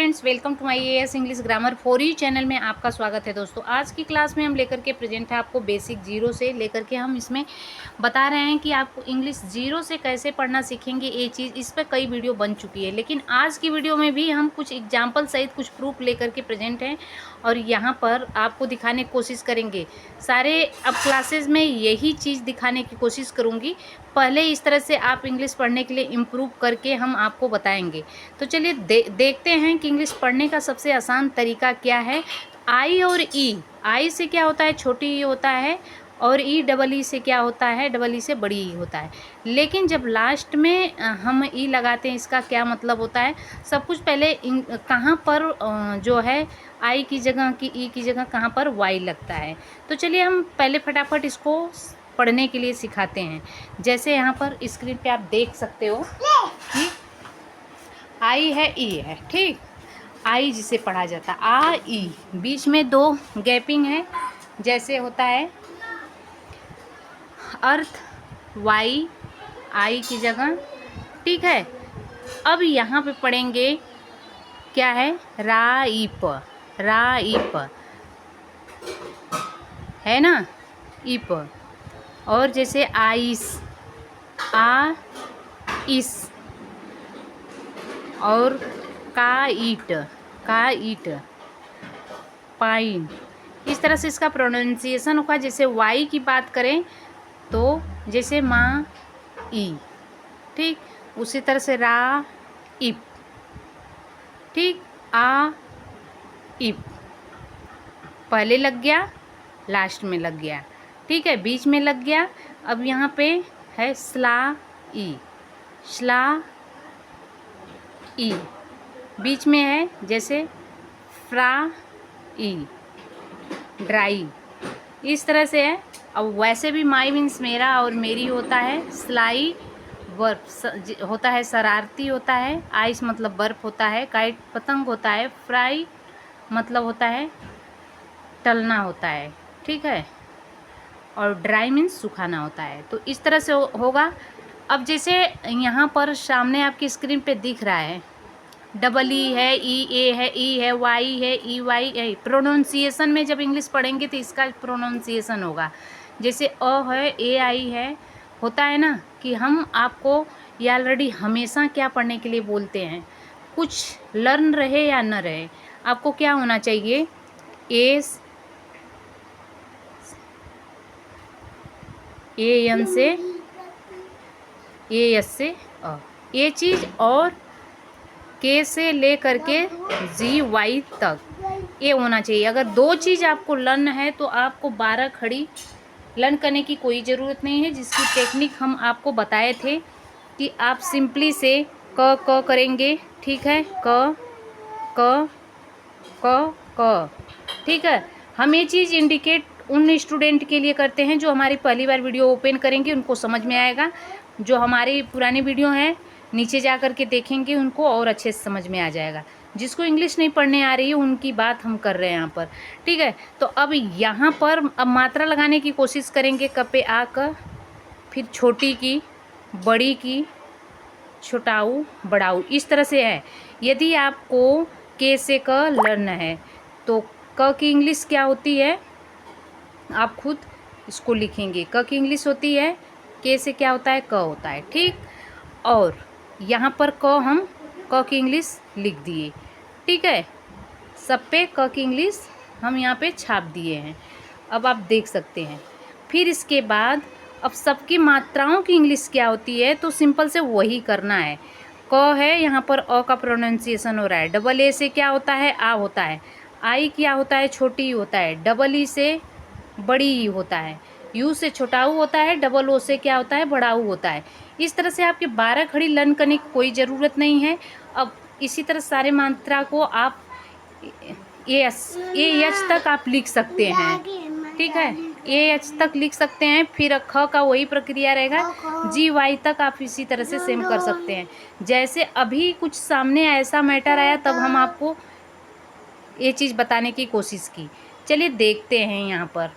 Friends, welcome to my AS English grammar for you channel में आपका स्वागत है। दोस्तों, आज की क्लास में हम लेकर के प्रेजेंट है आपको बेसिक जीरो से लेकर के हम इसमें बता रहे हैं कि आप इंग्लिश जीरो से कैसे पढ़ना सीखेंगे। ये चीज़ इस पर कई वीडियो बन चुकी है, लेकिन आज की वीडियो में भी हम कुछ एग्जाम्पल सहित कुछ प्रूफ लेकर के प्रेजेंट हैं और यहाँ पर आपको दिखाने की कोशिश करेंगे। सारे अब क्लासेस में यही चीज़ दिखाने की कोशिश करूँगी। पहले इस तरह से आप इंग्लिश पढ़ने के लिए इम्प्रूव करके हम आपको बताएंगे। तो चलिए देखते हैं कि इंग्लिश पढ़ने का सबसे आसान तरीका क्या है। आई और ई, आई से क्या होता है, छोटी ई होता है, और ई डबल ई से क्या होता है, डबल ई से बड़ी ई होता है। लेकिन जब लास्ट में हम ई लगाते हैं, इसका क्या मतलब होता है, सब कुछ पहले कहाँ पर जो है आई की जगह की ई की जगह कहाँ पर वाई लगता है। तो चलिए हम पहले फटाफट इसको पढ़ने के लिए सिखाते हैं। जैसे यहाँ पर स्क्रीन पे आप देख सकते हो कि आई है, ई है, ठीक। आई जिसे पढ़ा जाता है आ ई, बीच में दो गैपिंग है, जैसे होता है अर्थ वाई आई की जगह, ठीक है। अब यहाँ पे पढ़ेंगे क्या है, राइप, राइप है ना, इप। और जैसे आइस, आ इस, और काइट, काइट, पाइन। इस तरह से इसका प्रोनाउंसिएशन होगा। जैसे वाई की बात करें तो जैसे माँ ई, ठीक, उसी तरह से रा इप, ठीक, आ इप, पहले लग गया, लास्ट में लग गया, ठीक है, बीच में लग गया। अब यहाँ पे है स्ला ई, स्ला ई, बीच में है जैसे फ्रा ई, ड्राई, इस तरह से है। अब वैसे भी माई मीन्स मेरा और मेरी होता है, स्लाई बर्फ होता है, शरारती होता है, आइस मतलब बर्फ होता है, काइट पतंग होता है, फ्राई मतलब होता है तलना होता है, ठीक है, और ड्राई मीन्स सुखाना होता है। तो इस तरह से होगा। अब जैसे यहाँ पर सामने आपकी स्क्रीन पे दिख रहा है, डबल ई है, ई ए है, ई है, वाई है, ई वाई है। प्रोनाउंसिएशन में जब इंग्लिश पढ़ेंगे तो इसका प्रोनाउंसिएशन होगा। जैसे अ है, ए आई है, होता है ना कि हम आपको ये ऑलरेडी हमेशा क्या पढ़ने के लिए बोलते हैं, कुछ लर्न रहे या न रहे, आपको क्या होना चाहिए, एस ए एन से, ए एस से अ, ये चीज़, और के से ले करके जी वाई तक ये होना चाहिए। अगर दो चीज़ आपको लर्न है तो आपको 12 खड़ी लर्न करने की कोई ज़रूरत नहीं है, जिसकी टेक्निक हम आपको बताए थे कि आप सिंपली से क करेंगे, ठीक है, क क क क, ठीक है। हम ये चीज़ इंडिकेट उन स्टूडेंट के लिए करते हैं जो हमारी पहली बार वीडियो ओपन करेंगे, उनको समझ में आएगा। जो हमारी पुरानी वीडियो है नीचे जा कर के देखेंगे, उनको और अच्छे से समझ में आ जाएगा। जिसको इंग्लिश नहीं पढ़ने आ रही है उनकी बात हम कर रहे हैं यहाँ पर, ठीक है। तो अब यहाँ पर अब मात्रा लगाने की कोशिश करेंगे, क पे आ क, फिर छोटी की, बड़ी की, छोटाऊ, बड़ाऊ, इस तरह से है। यदि आपको के से क लर्न है तो क की इंग्लिश क्या होती है, आप खुद इसको लिखेंगे। क की इंग्लिश होती है, के से क्या होता है, क होता है, ठीक। और यहाँ पर क, हम क की इंग्लिश लिख दिए, ठीक है, सब पे क की इंग्लिश हम यहाँ पे छाप दिए हैं। अब आप देख सकते हैं। फिर इसके बाद अब सबकी मात्राओं की इंग्लिश क्या होती है, तो सिंपल से वही करना है। क है, यहाँ पर अ का प्रोनाउंसिएशन हो रहा है। डबल ए से क्या होता है, आ होता है। आई क्या होता है, छोटी ई होता है। डबल ई से बड़ी ई होता है। यू से छोटाऊ होता है। डबल ओ से क्या होता है, बड़ाऊ होता है। इस तरह से आपके 12 खड़ी लर्न करने की कोई ज़रूरत नहीं है। अब इसी तरह सारे मात्रा को आप ए एच तक आप लिख सकते हैं, ठीक है, ए एच तक लिख सकते हैं। फिर ख का वही प्रक्रिया रहेगा, जी वाई तक आप इसी तरह से सेम कर सकते हैं। जैसे अभी कुछ सामने ऐसा मैटर आया तब हम आपको ये चीज़ बताने की कोशिश की। चलिए देखते हैं यहाँ पर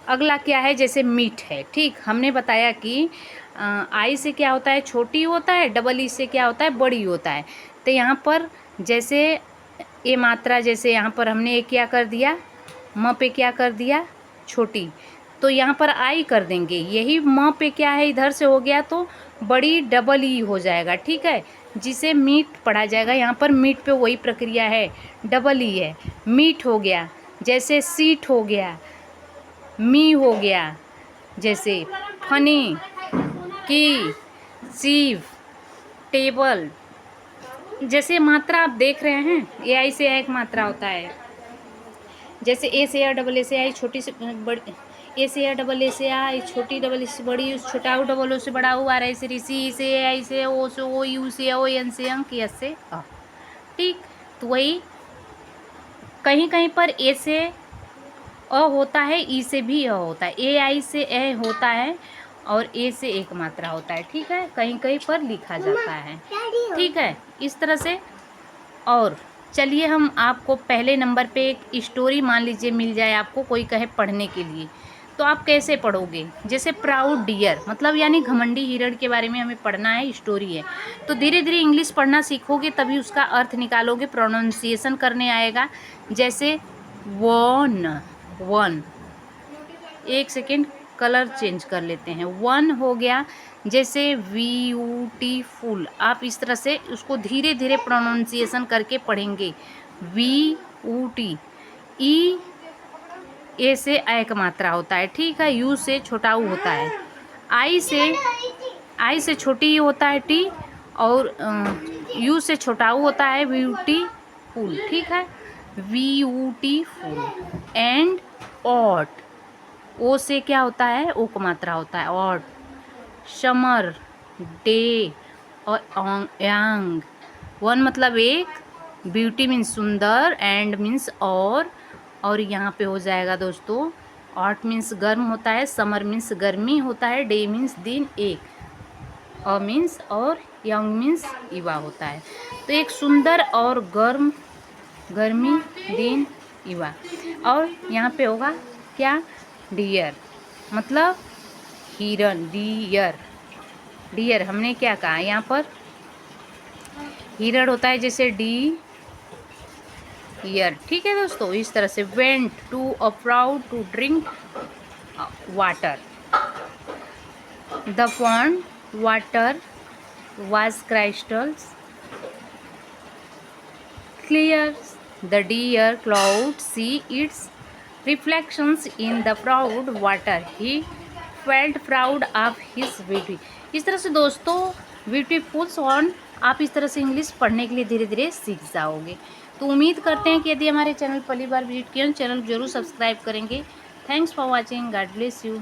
अगला क्या है। जैसे मीट है, ठीक, हमने बताया कि आई से क्या होता है, छोटी होता है, डबल ई से क्या होता है, बड़ी होता है। तो यहाँ पर जैसे ए मात्रा, जैसे यहाँ पर हमने एक क्या कर दिया, म पे क्या कर दिया, छोटी, तो यहाँ पर आई कर देंगे। यही म पे क्या है, इधर से हो गया तो बड़ी डबल ई हो जाएगा, ठीक है, जिसे मीट पढ़ा जाएगा। यहाँ पर मीट पे वही प्रक्रिया है, डबल ई है, मीट हो गया। जैसे सीट हो गया, मी हो गया, जैसे फनी, की, सीव, टेबल। जैसे मात्रा आप देख रहे हैं, ए आई से एक मात्रा होता है। जैसे ए से या डबल ए से आई, छोटी से बड़ी, ए से या डबल ए से आई, छोटी डबल ए से बड़ी, उस छोटा ओ डबल ओ से बड़ा ओ, आर आई से ऋषि, से आई से ओ यू से ओ, एन से अंक, एस से अ। ठीक, तो वही कहीं कहीं पर ए से अ होता है, ई से भी अ होता है, ए आई से ए होता है और ए से एक मात्रा होता है, ठीक है, कहीं कहीं पर लिखा जाता है, ठीक है, इस तरह से। और चलिए हम आपको पहले नंबर पे एक स्टोरी मान लीजिए मिल जाए, आपको कोई कहे पढ़ने के लिए, तो आप कैसे पढ़ोगे। जैसे प्राउड डियर, मतलब यानी घमंडी हिरण के बारे में हमें पढ़ना है, स्टोरी है, तो धीरे धीरे इंग्लिश पढ़ना सीखोगे तभी उसका अर्थ निकालोगे, प्रोनाउंसिएशन करने आएगा। जैसे वन, वन, एक सेकेंड कलर चेंज कर लेते हैं, वन हो गया। जैसे ब्यूटीफुल, आप इस तरह से उसको धीरे धीरे प्रोनाउंसिएशन करके पढ़ेंगे। वी ऊ टी, ई ए से एक मात्रा होता है, ठीक है, यू से छोटा ऊ होता है, आई से छोटी ई होता है टी, और यू से छोटा ऊ होता है ब्यूटीफुल, ठीक है, ब्यूटीफुल। एंड ऑट, ओ से क्या होता है, ओ को मात्रा होता है, ऑट। समर, डे और यांग। वन मतलब एक, ब्यूटी मीन्स सुंदर, एंड मीन्स और यहाँ पे हो जाएगा दोस्तों, ऑट मीन्स गर्म होता है, समर मीन्स गर्मी होता है, डे मीन्स दिन एक, और मीन्स और, यंग मीन्स युवा होता है। तो एक सुंदर और गर्मी दिन युवा। और यहाँ पे होगा क्या, डियर, मतलब हिरन, डियर, डियर हमने क्या कहा, यहाँ पर हिरण होता है, जैसे डी ईयर, ठीक है दोस्तों, इस तरह से। Went, to a proud to drink water, the pond water was crystals clear, the deer cloud see its reflections in the proud water, he felt proud of his beauty। इस तरह से दोस्तों ब्यूटीफुल सॉन्ग आप इस तरह से English पढ़ने के लिए धीरे धीरे सीख जाओगे। तो उम्मीद करते हैं कि यदि हमारे चैनल पहली बार विजिट किया, चैनल जरूर सब्सक्राइब करेंगे। Thanks for watching, God bless you.